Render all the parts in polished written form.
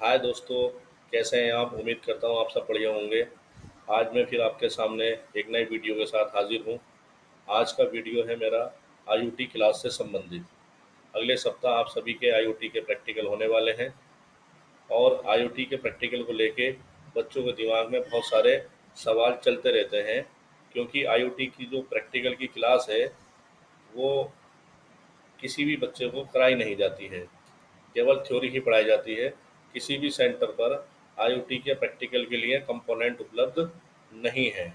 हाय दोस्तों, कैसे हैं आप? उम्मीद करता हूँ आप सब बढ़िया होंगे। आज मैं फिर आपके सामने एक नई वीडियो के साथ हाजिर हूँ। आज का वीडियो है मेरा आईओटी क्लास से संबंधित। अगले सप्ताह आप सभी के आईओटी के प्रैक्टिकल होने वाले हैं और आईओटी के प्रैक्टिकल को लेके बच्चों के दिमाग में बहुत सारे सवाल चलते रहते हैं, क्योंकि आईओटी की जो प्रैक्टिकल की क्लास है वो किसी भी बच्चे को कराई नहीं जाती है, केवल थ्योरी ही पढ़ाई जाती है। किसी भी सेंटर पर आईओटी के प्रैक्टिकल के लिए कंपोनेंट उपलब्ध नहीं है।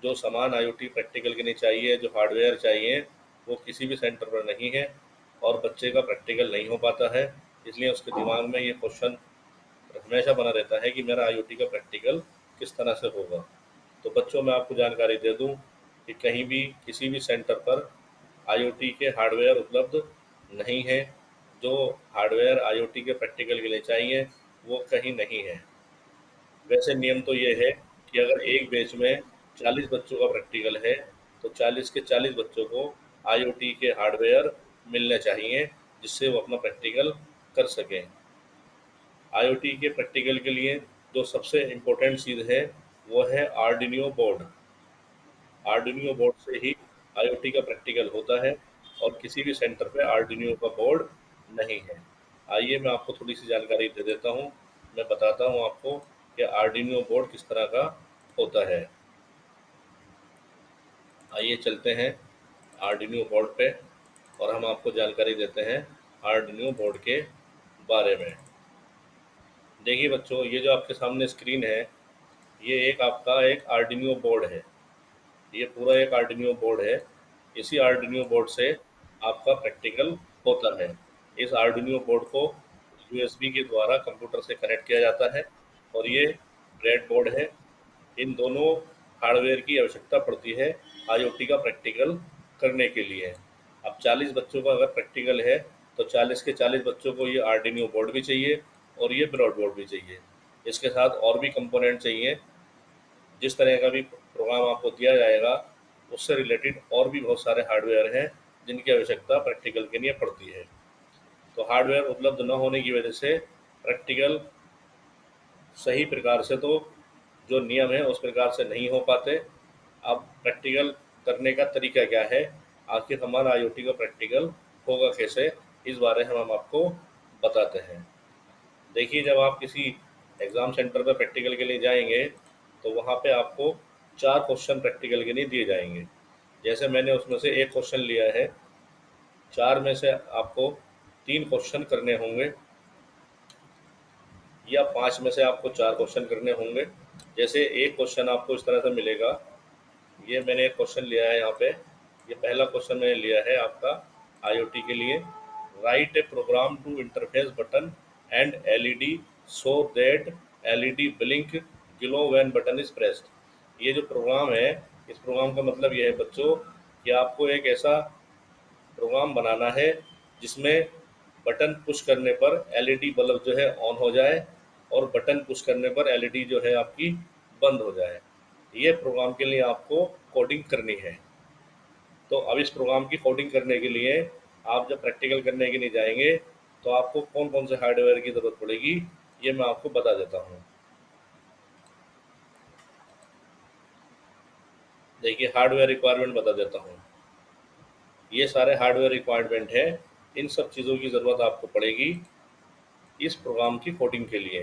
जो सामान आईओटी प्रैक्टिकल के लिए चाहिए, जो हार्डवेयर चाहिए, वो किसी भी सेंटर पर नहीं है और बच्चे का प्रैक्टिकल नहीं हो पाता है। इसलिए उसके दिमाग में ये क्वेश्चन हमेशा बना रहता है कि मेरा आईओटी का प्रैक्टिकल किस तरह से होगा। तो बच्चों, मैं आपको जानकारी दे दूं कि कहीं भी किसी भी सेंटर पर आईओटी के हार्डवेयर उपलब्ध नहीं है। जो हार्डवेयर आईओटी के प्रैक्टिकल के लिए चाहिए वो कहीं नहीं है। वैसे नियम तो ये है कि अगर एक बैच में 40 बच्चों का प्रैक्टिकल है तो 40 के 40 बच्चों को आईओटी के हार्डवेयर मिलने चाहिए, जिससे वो अपना प्रैक्टिकल कर सकें। आईओटी के प्रैक्टिकल के लिए जो सबसे इम्पोर्टेंट चीज़ है वो है आर्डिनियो बोर्ड। आर्डिनियो बोर्ड से ही आईओटी का प्रैक्टिकल होता है और किसी भी सेंटर पे आर्डिनियो का बोर्ड नहीं है। आइए मैं आपको थोड़ी सी जानकारी दे देता हूँ। मैं बताता हूँ आपको कि आर्डिनियो बोर्ड किस तरह का होता है। आइए चलते हैं आर्डिनियो बोर्ड पे और हम आपको जानकारी देते हैं आर्डिनियो बोर्ड के बारे में। देखिए बच्चों, ये जो आपके सामने स्क्रीन है, ये एक आपका एक आर्डिनियो बोर्ड है। ये पूरा एक आर्डिनियो बोर्ड है। इसी आर्डिनियो बोर्ड से आपका प्रैक्टिकल होता है। इस आर्डिनियो बोर्ड को यूएसबी के द्वारा कंप्यूटर से कनेक्ट किया जाता है और ये ब्रेड बोर्ड है। इन दोनों हार्डवेयर की आवश्यकता पड़ती है आईओटी का प्रैक्टिकल करने के लिए। अब 40 बच्चों का अगर प्रैक्टिकल है तो 40 के 40 बच्चों को ये आर्डिनियो बोर्ड भी चाहिए और ये ब्रॉड बोर्ड भी चाहिए। इसके साथ और भी कंपोनेंट चाहिए। जिस तरह का भी प्रोग्राम आपको दिया जाएगा उससे रिलेटेड और भी बहुत सारे हार्डवेयर हैं जिनकी आवश्यकता प्रैक्टिकल के लिए पड़ती है। तो हार्डवेयर उपलब्ध न होने की वजह से प्रैक्टिकल सही प्रकार से, तो जो नियम है उस प्रकार से नहीं हो पाते। अब प्रैक्टिकल करने का तरीका क्या है, आखिर हमारा आईओटी का प्रैक्टिकल होगा कैसे, इस बारे में हम आपको बताते हैं। देखिए, जब आप किसी एग्ज़ाम सेंटर पर प्रैक्टिकल के लिए जाएंगे तो वहाँ पे आपको 4 क्वेश्चन प्रैक्टिकल के लिए दिए जाएंगे। जैसे मैंने उसमें से एक क्वेश्चन लिया है, 4 में से आपको 3 क्वेश्चन करने होंगे या 5 में से आपको 4 क्वेश्चन करने होंगे। जैसे एक क्वेश्चन आपको इस तरह से मिलेगा। ये मैंने एक क्वेश्चन लिया है यहाँ पे। ये पहला क्वेश्चन मैंने लिया है आपका आईओटी के लिए। Write a program to interface button and LED so that LED blink glow when button is pressed. ये जो प्रोग्राम है, इस प्रोग्राम का मतलब ये है बच्चों कि आपको एक ऐसा प्रोग्राम बनाना है जिसमें बटन पुश करने पर एलईडी बल्ब जो है ऑन हो जाए और बटन पुश करने पर एलईडी जो है आपकी बंद हो जाए। ये प्रोग्राम के लिए आपको कोडिंग करनी है। तो अब इस प्रोग्राम की कोडिंग करने के लिए आप जब प्रैक्टिकल करने के लिए जाएंगे तो आपको कौन कौन से हार्डवेयर की ज़रूरत पड़ेगी, ये मैं आपको बता देता हूँ। देखिए, हार्डवेयर रिक्वायरमेंट बता देता हूँ। ये सारे हार्डवेयर रिक्वायरमेंट है। इन सब चीज़ों की ज़रूरत आपको पड़ेगी इस प्रोग्राम की कोडिंग के लिए।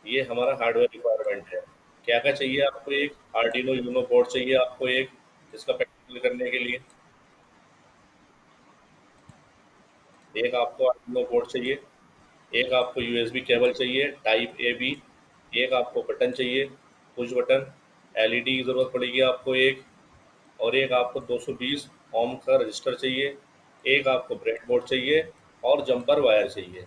ये हमारा हार्डवेयर रिक्वायरमेंट है। क्या क्या चाहिए आपको? एक आर्डिनो यूनो बोर्ड चाहिए आपको, एक इसका प्रैक्टिकल करने के लिए। एक आपको आर्डिनो बोर्ड चाहिए। एक आपको यूएसबी केबल चाहिए टाइप ए बी। एक आपको बटन चाहिए, पुश बटन। एलईडी की ज़रूरत पड़ेगी आपको एक। और एक आपको 220 ओम का रजिस्टर चाहिए। एक आपको ब्रेडबोर्ड चाहिए और जंपर वायर चाहिए।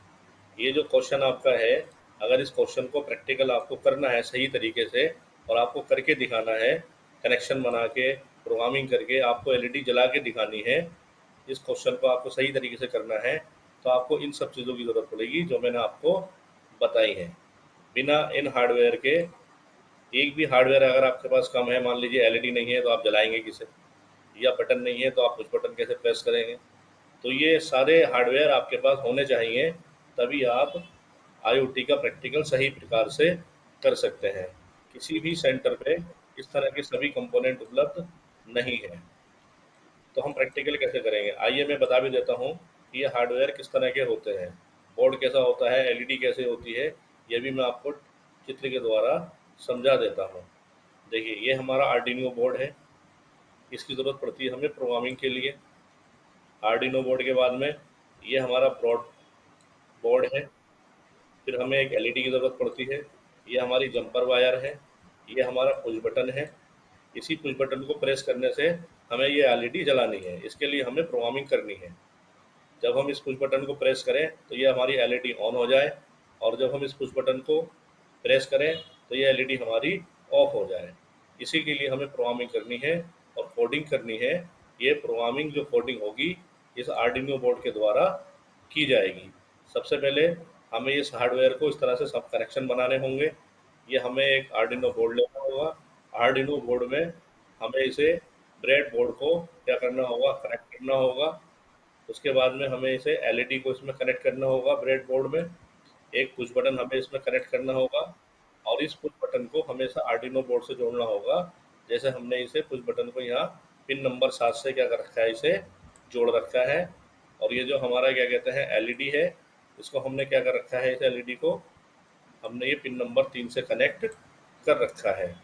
ये जो क्वेश्चन आपका है, अगर इस क्वेश्चन को प्रैक्टिकल आपको करना है सही तरीके से और आपको करके दिखाना है, कनेक्शन बना के प्रोग्रामिंग करके आपको एलईडी जला के दिखानी है, इस क्वेश्चन को आपको सही तरीके से करना है, तो आपको इन सब चीज़ों की ज़रूरत पड़ेगी जो मैंने आपको बताई है। बिना इन हार्डवेयर के, एक भी हार्डवेयर अगर आपके पास कम है, मान लीजिए एलईडी नहीं है तो आप जलाएंगे किसे, या बटन नहीं है तो आप उस बटन कैसे प्रेस करेंगे। तो ये सारे हार्डवेयर आपके पास होने चाहिए, तभी आप आईओटी का प्रैक्टिकल सही प्रकार से कर सकते हैं। किसी भी सेंटर पे इस तरह के सभी कंपोनेंट उपलब्ध नहीं है। तो हम प्रैक्टिकल कैसे करेंगे, आइए मैं बता भी देता हूँ कि ये हार्डवेयर किस तरह के होते हैं, बोर्ड कैसा होता है, एलईडी कैसे होती है, ये भी मैं आपको चित्र के द्वारा समझा देता हूँ। देखिए, ये हमारा आर्डिनो बोर्ड है, इसकी ज़रूरत पड़ती है हमें प्रोग्रामिंग के लिए। आर्डिनो बोर्ड के बाद में ये हमारा ब्रॉड बोर्ड है, फिर हमें एक एलईडी की ज़रूरत पड़ती है, ये हमारी जंपर वायर है, ये हमारा पुश बटन है। इसी पुश बटन को प्रेस करने से हमें ये एलईडी जलानी है, इसके लिए हमें प्रोग्रामिंग करनी है। जब हम इस पुश बटन को प्रेस करें तो ये हमारी एलईडी ऑन हो जाए, और जब हम इस पुश बटन को प्रेस करें तो ये एलईडी हमारी ऑफ हो जाए। इसी के लिए हमें प्रोग्रामिंग करनी है और कोडिंग करनी है। ये प्रोग्रामिंग जो कोडिंग होगी इस आर्डिनो बोर्ड के द्वारा की जाएगी। सबसे पहले हमें इस हार्डवेयर को इस तरह से सब कनेक्शन बनाने होंगे। ये हमें एक आर्डिनो बोर्ड लेना होगा। आर्डिनो बोर्ड में हमें इसे ब्रेड बोर्ड को क्या करना होगा, कनेक्ट करना होगा। उसके बाद में हमें इसे एलईडी को इसमें कनेक्ट करना होगा ब्रेड बोर्ड में। एक पुश बटन हमें इसमें कनेक्ट करना होगा, और इस पुश बटन को हमेशा आर्डिनो बोर्ड से जोड़ना होगा। जैसे हमने इसे पुश बटन को यहाँ पिन नंबर 7 से क्या कर रखा है, इसे जोड़ रखा है। और ये जो हमारा क्या कहते हैं एलईडी है, इसको हमने क्या कर रखा है, इस एलईडी को हमने ये पिन नंबर 3 से कनेक्ट कर रखा है।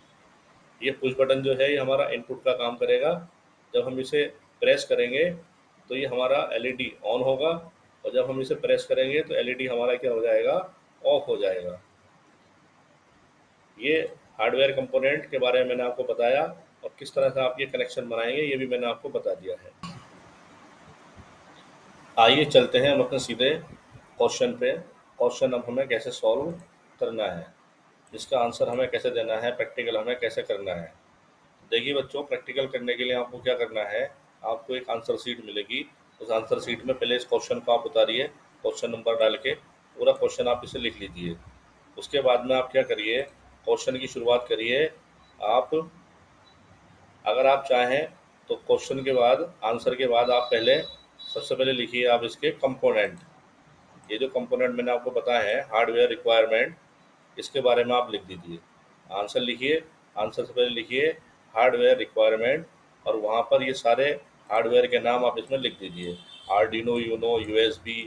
ये पुश बटन जो है ये हमारा इनपुट का काम करेगा। जब हम इसे प्रेस करेंगे तो ये हमारा एलईडी ऑन होगा, और जब हम इसे प्रेस करेंगे तो एलईडी हमारा क्या हो जाएगा, ऑफ हो जाएगा। ये हार्डवेयर कंपोनेंट के बारे में मैंने आपको बताया, और किस तरह से आप ये कनेक्शन बनाएंगे ये भी मैंने आपको बता दिया है। आइए चलते हैं हम अपने सीधे क्वेश्चन पे। क्वेश्चन अब हमें कैसे सॉल्व करना है, इसका आंसर हमें कैसे देना है, प्रैक्टिकल हमें कैसे करना है। देखिए बच्चों, प्रैक्टिकल करने के लिए आपको क्या करना है, आपको एक आंसर शीट मिलेगी। उस आंसर शीट में पहले इस क्वेश्चन को आप उतारिए, क्वेश्चन नंबर डाल के पूरा क्वेश्चन आप इसे लिख लीजिए। उसके बाद में आप क्या करिए, क्वेश्चन की शुरुआत करिए। आप अगर आप चाहें तो क्वेश्चन के बाद, आंसर के बाद आप पहले सबसे पहले लिखिए आप इसके कंपोनेंट। ये जो कंपोनेंट मैंने आपको बताया है हार्डवेयर रिक्वायरमेंट, इसके बारे में आप लिख दीजिए। आंसर लिखिए, आंसर से पहले लिखिए हार्डवेयर रिक्वायरमेंट, और वहाँ पर ये सारे हार्डवेयर के नाम आप इसमें लिख दीजिए। Arduino Uno, USB,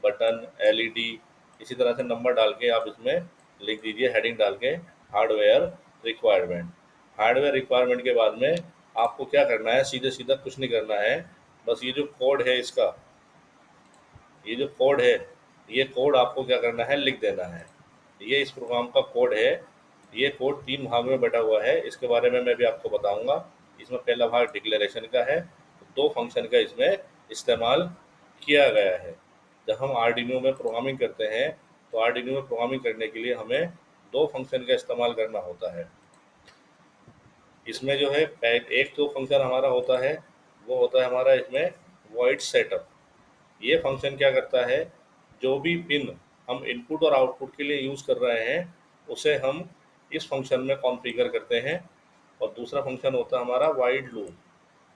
button, LED, इसी तरह से नंबर डाल के आप इसमें लिख दीजिए, हेडिंग डाल के हार्डवेयर रिक्वायरमेंट। हार्डवेयर रिक्वायरमेंट के बाद में आपको क्या करना है, सीधे सीधा कुछ नहीं करना है, बस ये जो कोड है इसका, ये जो कोड है, ये कोड आपको क्या करना है, लिख देना है। ये इस प्रोग्राम का कोड है। ये कोड 3 भाग में बटा हुआ है, इसके बारे में मैं भी आपको बताऊंगा। इसमें पहला भाग डिक्लेरेशन का है, 2 फंक्शन का इसमें इस्तेमाल किया गया है। जब हम आर्डिनो में प्रोग्रामिंग करते हैं तो आर्डिनो में प्रोग्रामिंग करने के लिए हमें 2 फंक्शन का इस्तेमाल करना होता है। इसमें जो है एक तो फंक्शन हमारा होता है, वो होता है हमारा इसमें वॉइड सेटअप। ये फंक्शन क्या करता है, जो भी पिन हम इनपुट और आउटपुट के लिए यूज़ कर रहे हैं उसे हम इस फंक्शन में कॉन्फ़िगर करते हैं। और दूसरा फंक्शन होता है हमारा वाइड लूप।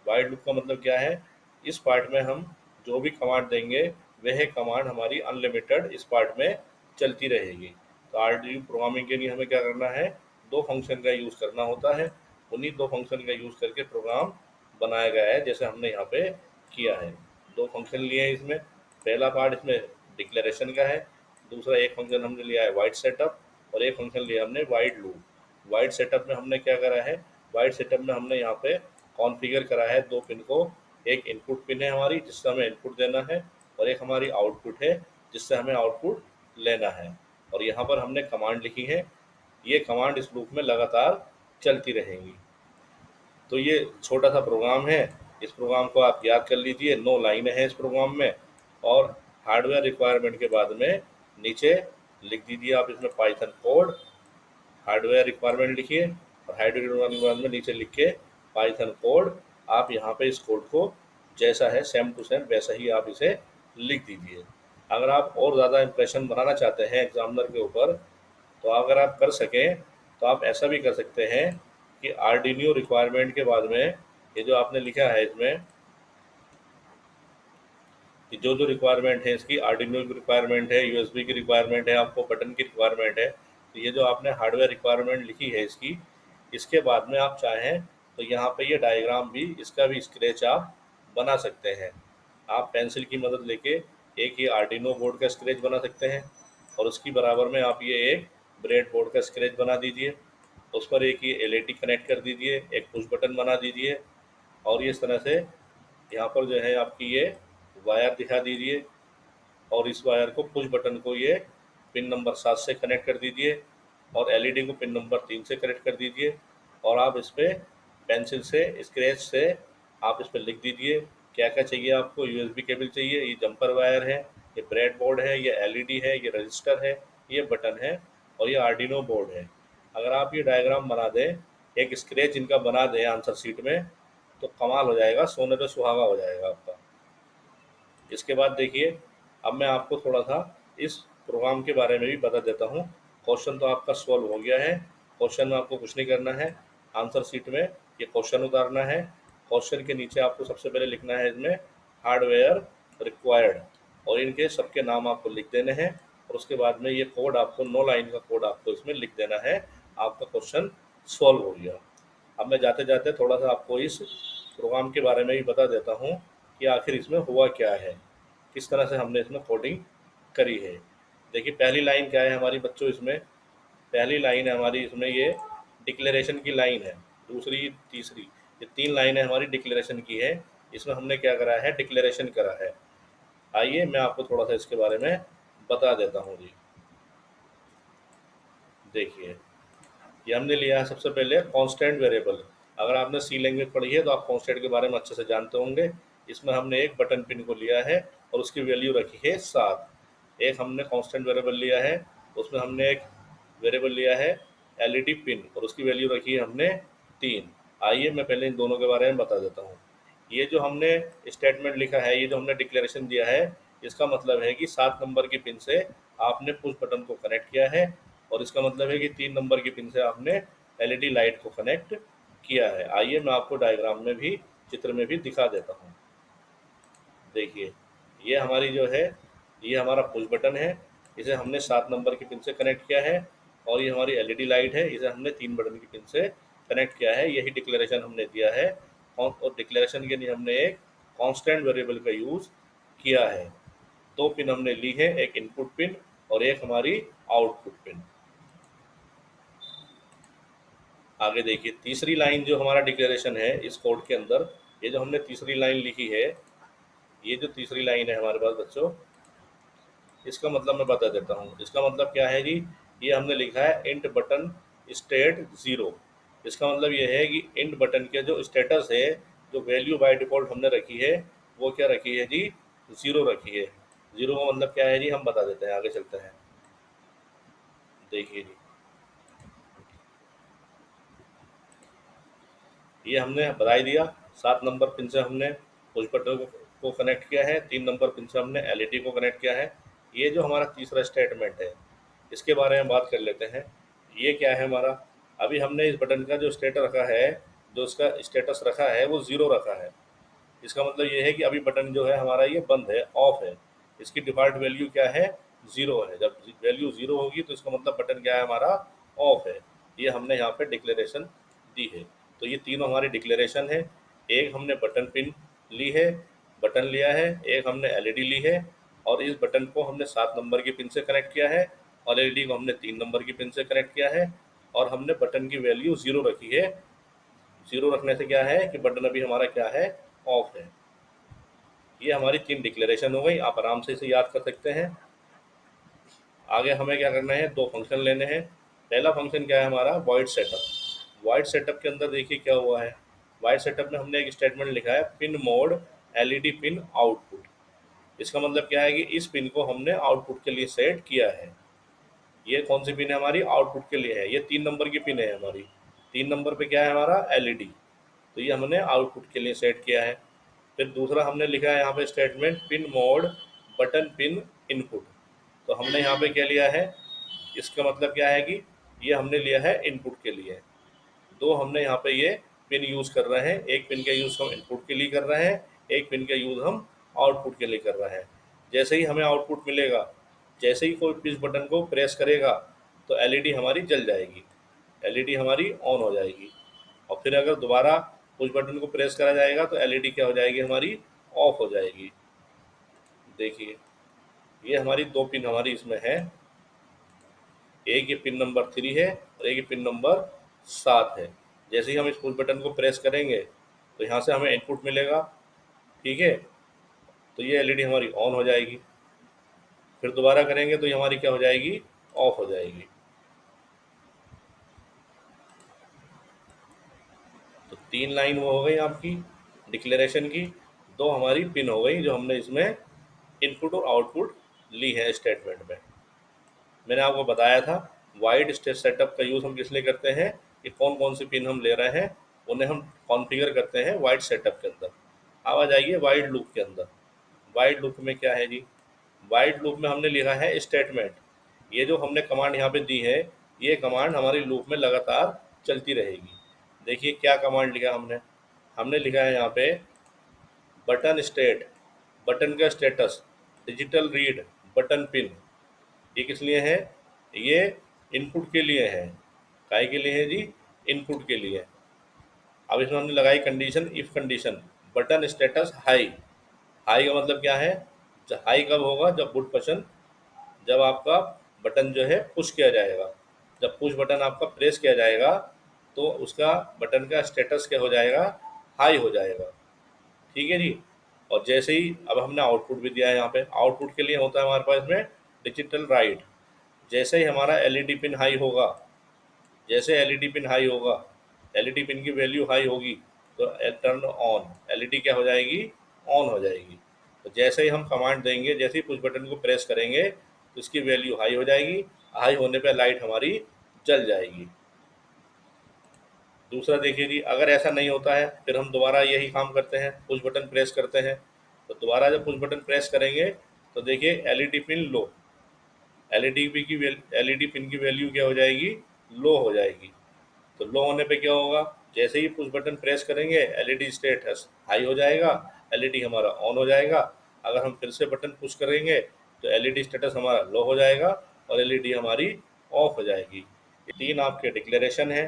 वाइड लूप का मतलब क्या है, इस पार्ट में हम जो भी कमांड देंगे वह कमांड हमारी अनलिमिटेड इस पार्ट में चलती रहेगी। तो आरडी प्रोग्रामिंग के लिए हमें क्या करना है, 2 फंक्शन का यूज़ करना होता है। उन्हीं 2 फंक्शन का यूज़ करके प्रोग्राम बनाया गया है, जैसे हमने यहाँ पे किया है। 2 फंक्शन लिए हैं इसमें, पहला पार्ट इसमें डिक्लेरेशन का है, दूसरा एक फंक्शन हमने लिया है वाइड सेटअप, और एक फंक्शन लिया हमने वाइड लूप। वाइड सेटअप में हमने क्या करा है, वाइड सेटअप में हमने यहाँ पे कॉन्फ़िगर करा है 2 पिन को। एक इनपुट पिन है हमारी जिससे हमें इनपुट देना है, और एक हमारी आउटपुट है जिससे हमें आउटपुट लेना है। और यहाँ पर हमने कमांड लिखी है, ये कमांड इस लूप में लगातार चलती रहेंगी। तो ये छोटा सा प्रोग्राम है, इस प्रोग्राम को आप याद कर लीजिए। 9 लाइनें हैं इस प्रोग्राम में। और हार्डवेयर रिक्वायरमेंट के बाद में नीचे लिख दीजिए आप इसमें पाइथन कोड। हार्डवेयर रिक्वायरमेंट लिखिए, और हार्डवेयर रिक्वायरमेंट के बाद में नीचे लिख के पाइथन कोड। आप यहाँ पे इस कोड को जैसा है सेम टू सेम वैसा ही आप इसे लिख दीजिए। अगर आप और ज़्यादा इंप्रेशन बनाना चाहते हैं एग्जामिनर के ऊपर, तो अगर आप कर सकें तो आप ऐसा भी कर सकते हैं कि आर्डिनो रिक्वायरमेंट के बाद में ये जो आपने लिखा है इसमें, जो जो रिक्वायरमेंट है इसकी, आर्डिनो की रिक्वायरमेंट है, यूएसबी की रिक्वायरमेंट है, आपको बटन की रिक्वायरमेंट है। तो ये जो आपने हार्डवेयर रिक्वायरमेंट लिखी है इसकी, इसके बाद में आप चाहें तो यहाँ पे ये डायग्राम भी, इसका भी स्केच आप बना सकते हैं। आप पेंसिल की मदद लेके एक ये आर्डिनो बोर्ड का स्केच बना सकते हैं, और उसकी बराबर में आप ये एक ब्रेड बोर्ड का स्केच बना दीजिए। उस पर एक ये एलईडी कनेक्ट कर दीजिए, एक पुश बटन बना दीजिए, और इस तरह से यहाँ पर जो है आपकी ये वायर दिखा दीजिए, और इस वायर को, पुश बटन को ये पिन नंबर 7 से कनेक्ट कर दीजिए, और एलईडी को पिन नंबर 3 से कनेक्ट कर दीजिए। और आप इस पर पेंसिल से, स्क्रैच से आप इस पर लिख दीजिए क्या क्या चाहिए आपको। यूएसबी केबल चाहिए, ये जंपर वायर है, ये ब्रेड बोर्ड है, ये एलईडी है, ये रजिस्टर है, ये बटन है, और ये आर्डिनो बोर्ड है। अगर आप ये डायग्राम बना दें, एक स्क्रैच इनका बना दें आंसर शीट में, तो कमाल हो जाएगा, सोने पे सुहागा हो जाएगा आपका। इसके बाद देखिए, अब मैं आपको थोड़ा सा इस प्रोग्राम के बारे में भी बता देता हूँ। क्वेश्चन तो आपका सॉल्व हो गया है। क्वेश्चन में आपको कुछ नहीं करना है, आंसर शीट में ये क्वेश्चन उतारना है। क्वेश्चन के नीचे आपको सबसे पहले लिखना है इसमें हार्डवेयर रिक्वायर्ड, और इनके सबके नाम आपको लिख देने हैं, और उसके बाद में ये कोड आपको 9 लाइन का कोड आपको इसमें लिख देना है। आपका क्वेश्चन सॉल्व हो गया। अब मैं जाते जाते थोड़ा सा आपको इस प्रोग्राम के बारे में भी बता देता हूँ कि आखिर इसमें हुआ क्या है, किस तरह से हमने इसमें कोडिंग करी है। देखिए पहली लाइन क्या है हमारी बच्चों, इसमें पहली लाइन है हमारी, इसमें ये डिक्लेरेशन की लाइन है, दूसरी तीसरी, ये 3 लाइनें हमारी डिक्लेरेशन की है। इसमें हमने क्या करा है, डिक्लेरेशन करा है। आइए मैं आपको थोड़ा सा इसके बारे में बता देता हूँ जी। देखिए, ये हमने लिया है सबसे पहले कांस्टेंट वेरिएबल। अगर आपने सी लैंग्वेज पढ़ी है तो आप कांस्टेंट के बारे में अच्छे से जानते होंगे। इसमें हमने एक बटन पिन को लिया है और उसकी वैल्यू रखी है 7। एक हमने कांस्टेंट वेरिएबल लिया है, उसमें हमने एक वेरिएबल लिया है एलईडी पिन, और उसकी वैल्यू रखी है हमने 3। आइए मैं पहले इन दोनों के बारे में बता देता हूँ। ये जो हमने स्टेटमेंट लिखा है, ये जो हमने डिक्लेरेशन दिया है, इसका मतलब है कि 7 नंबर की पिन से आपने पुश बटन को कनेक्ट किया है, और इसका मतलब है कि 3 नंबर की पिन से आपने एलईडी लाइट को कनेक्ट किया है। आइए मैं आपको डायग्राम में भी, चित्र में भी दिखा देता हूँ। देखिए, ये हमारी जो है, ये हमारा पुश बटन है, इसे हमने 7 नंबर की पिन से कनेक्ट किया है, और ये हमारी एलईडी लाइट है, इसे हमने 3 बटन की पिन से कनेक्ट किया है। यही डिक्लेरेशन हमने दिया है, और डिक्लेरेशन के लिए हमने एक कांस्टेंट वेरिएबल का यूज़ किया है। 2 पिन हमने ली है, एक इनपुट पिन और एक हमारी आउटपुट पिन। आगे देखिए, तीसरी लाइन जो हमारा डिक्लेरेशन है इस कोड के अंदर, ये जो हमने तीसरी लाइन लिखी है, ये जो तीसरी लाइन है हमारे पास बच्चों, इसका मतलब मैं बता देता हूँ। इसका मतलब क्या है जी, ये हमने लिखा है इंट बटन स्टेट 0। इसका मतलब ये है कि इंट बटन के जो स्टेटस है, जो वैल्यू बाय डिफ़ॉल्ट हमने रखी है, वो क्या रखी है जी, 0 रखी है। 0 का मतलब क्या है जी, हम बता देते हैं, आगे चलते हैं। देखिए जी, ये हमने बता ही दिया। 7 नंबर पिन से हमने पुश बटन को कनेक्ट किया है, 3 नंबर पिन से हमने एलईडी को कनेक्ट किया है। ये जो हमारा तीसरा स्टेटमेंट है, इसके बारे में बात कर लेते हैं। ये क्या है हमारा, अभी हमने इस बटन का जो स्टेटस रखा है, जो इसका स्टेटस रखा है वो 0 रखा है। इसका मतलब ये है कि अभी बटन जो है हमारा ये बंद है, ऑफ है। इसकी डिफ़ॉल्ट वैल्यू क्या है, 0 है। जब वैल्यू 0 होगी तो इसका मतलब बटन क्या है हमारा, ऑफ है। ये हमने यहाँ पे डिक्लेरेशन दी है। तो ये तीनों हमारी डिक्लेरेशन है। एक हमने बटन पिन ली है, बटन लिया है, एक हमने एलईडी ली है, और इस बटन को हमने 7 नंबर की पिन से कनेक्ट किया है, और एलईडी को हमने 3 नंबर की पिन से कनेक्ट किया है, और हमने बटन की वैल्यू 0 रखी है। 0 रखने से क्या है कि बटन अभी हमारा क्या है, ऑफ है। ये हमारी 3 डिक्लेरेशन हो गई, आप आराम से इसे याद कर सकते हैं। आगे हमें क्या करना है, 2 फंक्शन लेने हैं। पहला फंक्शन क्या है हमारा, वॉइड सेटअप। वॉइड सेटअप के अंदर देखिए क्या हुआ है, वॉइड सेटअप में हमने एक स्टेटमेंट लिखा है pin mode LED pin output. इसका मतलब क्या है कि इस पिन को हमने आउटपुट के लिए सेट किया है। ये कौन सी पिन है हमारी, आउटपुट के लिए है। ये 3 नंबर की पिन है हमारी। 3 नंबर पे क्या है हमारा, एलईडी। तो ये हमने आउटपुट के लिए सेट किया है। फिर दूसरा हमने लिखा है यहाँ पे statement pin mode button pin input. तो हमने यहाँ पे क्या लिया है, इसका मतलब क्या है कि ये हमने लिया है इनपुट के लिए। 2 हमने यहाँ पे ये पिन यूज़ कर रहे हैं, एक पिन का यूज़ हम इनपुट के लिए कर रहे हैं, एक पिन का यूज़ हम आउटपुट के लिए कर रहे हैं। जैसे ही हमें आउटपुट मिलेगा, जैसे ही कोई इस बटन को प्रेस करेगा तो एलईडी हमारी जल जाएगी, एलईडी हमारी ऑन हो जाएगी। और फिर अगर दोबारा पुश बटन को प्रेस करा जाएगा तो एलईडी क्या हो जाएगी, हमारी ऑफ हो जाएगी। देखिए ये हमारी दो पिन हमारी इसमें है, एक ये पिन नंबर 3 है और एक ये पिन नंबर 7 है। जैसे ही हम इस पुश बटन को प्रेस करेंगे तो यहाँ से हमें इनपुट मिलेगा, ठीक है, तो ये एलईडी हमारी ऑन हो जाएगी। फिर दोबारा करेंगे तो ये हमारी क्या हो जाएगी, ऑफ हो जाएगी। तो 3 लाइन वो हो गई आपकी डिक्लेरेशन की, 2 हमारी पिन हो गई जो हमने इसमें इनपुट और आउटपुट ली है स्टेटमेंट में। मैंने आपको बताया था वाइड स्टेट सेटअप का यूज़ हम किस लिए करते हैं, कि कौन कौन सी पिन हम ले रहे हैं उन्हें हम कॉन्फ़िगर करते हैं वाइड सेटअप के अंदर। अब आ जाइए वाइड लूप के अंदर। वाइड लूप में क्या है जी, वाइड लूप में हमने लिखा है स्टेटमेंट। ये जो हमने कमांड यहाँ पे दी है, ये कमांड हमारी लूप में लगातार चलती रहेगी। देखिए क्या कमांड लिखा हमने, हमने लिखा है यहाँ पे बटन स्टेट, बटन का status, digital read, button pin. ये किस लिए है, ये इनपुट के लिए है। काय के लिए है जी, इनपुट के लिए। अब इसमें हमने लगाई condition, if condition, button status high. High का मतलब क्या है, हाई कब होगा, जब बुट बटन, जब आपका बटन जो है पुश किया जाएगा, जब पुश बटन आपका प्रेस किया जाएगा तो उसका बटन का स्टेटस क्या हो जाएगा, हाई हो जाएगा। ठीक है जी। और जैसे ही अब हमने आउटपुट भी दिया है यहाँ पे, आउटपुट के लिए होता है हमारे पास में डिजिटल राइट। जैसे ही हमारा एलईडी पिन हाई होगा, जैसे एलईडी पिन हाई होगा, एलईडी पिन की वैल्यू हाई होगी तो टर्न ऑन, एलईडी क्या हो जाएगी, ऑन हो जाएगी। तो जैसे ही हम कमांड देंगे, जैसे ही पुश बटन को प्रेस करेंगे तो इसकी वैल्यू हाई हो जाएगी, हाई होने पे लाइट हमारी जल जाएगी। दूसरा देखिए जी, अगर ऐसा नहीं होता है फिर हम दोबारा यही काम करते हैं, पुश बटन प्रेस करते हैं। तो दोबारा जब पुश बटन प्रेस करेंगे तो देखिए LED pin low, LED pin की वैल्यू क्या हो जाएगी, लो हो जाएगी। तो लो होने पे क्या होगा, जैसे ही पुश बटन प्रेस करेंगे एलईडी स्टेटस हाई हो जाएगा, एलईडी हमारा ऑन हो जाएगा। अगर हम फिर से बटन पुश करेंगे तो एलईडी स्टेटस हमारा लो हो जाएगा और एलईडी हमारी ऑफ हो जाएगी। ये 3 आपके डिक्लेरेशन है,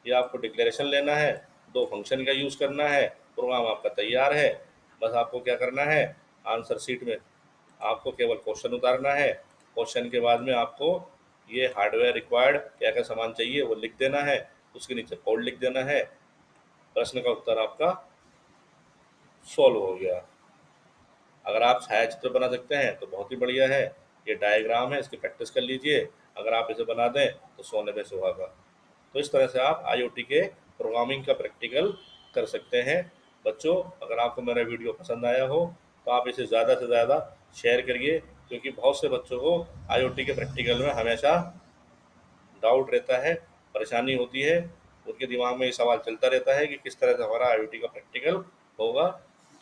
ये आपको डिक्लेरेशन लेना है, 2 फंक्शन का यूज़ करना है, प्रोग्राम आपका तैयार है। बस आपको क्या करना है, आंसर शीट में आपको केवल क्वेश्चन उतारना है, क्वेश्चन के बाद में आपको ये हार्डवेयर रिक्वायर्ड क्या क्या सामान चाहिए वो लिख देना है, उसके नीचे कोड लिख देना है, प्रश्न का उत्तर आपका सॉल्व हो गया। अगर आप छायाचित्र बना सकते हैं तो बहुत ही बढ़िया है, ये डायग्राम है, इसकी प्रैक्टिस कर लीजिए। अगर आप इसे बना दें तो सोने पे सुहागा। तो इस तरह से आप आईओटी के प्रोग्रामिंग का प्रैक्टिकल कर सकते हैं। बच्चों, अगर आपको मेरा वीडियो पसंद आया हो तो आप इसे ज़्यादा से ज़्यादा शेयर करिए, क्योंकि बहुत से बच्चों को आईओटी के प्रैक्टिकल में हमेशा डाउट रहता है, परेशानी होती है, उनके दिमाग में ये सवाल चलता रहता है कि किस तरह से हमारा आईओटी का प्रैक्टिकल होगा।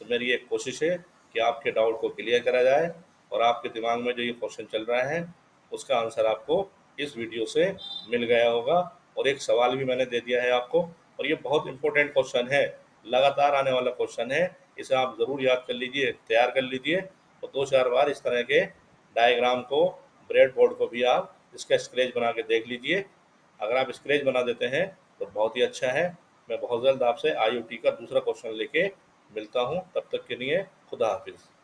तो मेरी एक कोशिश है कि आपके डाउट को क्लियर करा जाए और आपके दिमाग में जो ये क्वेश्चन चल रहा है उसका आंसर आपको इस वीडियो से मिल गया होगा। और एक सवाल भी मैंने दे दिया है आपको, और ये बहुत इंपॉर्टेंट क्वेश्चन है, लगातार आने वाला क्वेश्चन है, इसे आप ज़रूर याद कर लीजिए, तैयार कर लीजिए और 2-4 बार इस तरह के डायग्राम को, ब्रेड बोर्ड को भी आप इसका स्केच बना के देख लीजिए। अगर आप स्केच बना देते हैं तो बहुत ही अच्छा है। मैं बहुत जल्द आपसे आईओटी का दूसरा क्वेश्चन लेके मिलता हूँ, तब तक के लिए खुदा हाफिज़।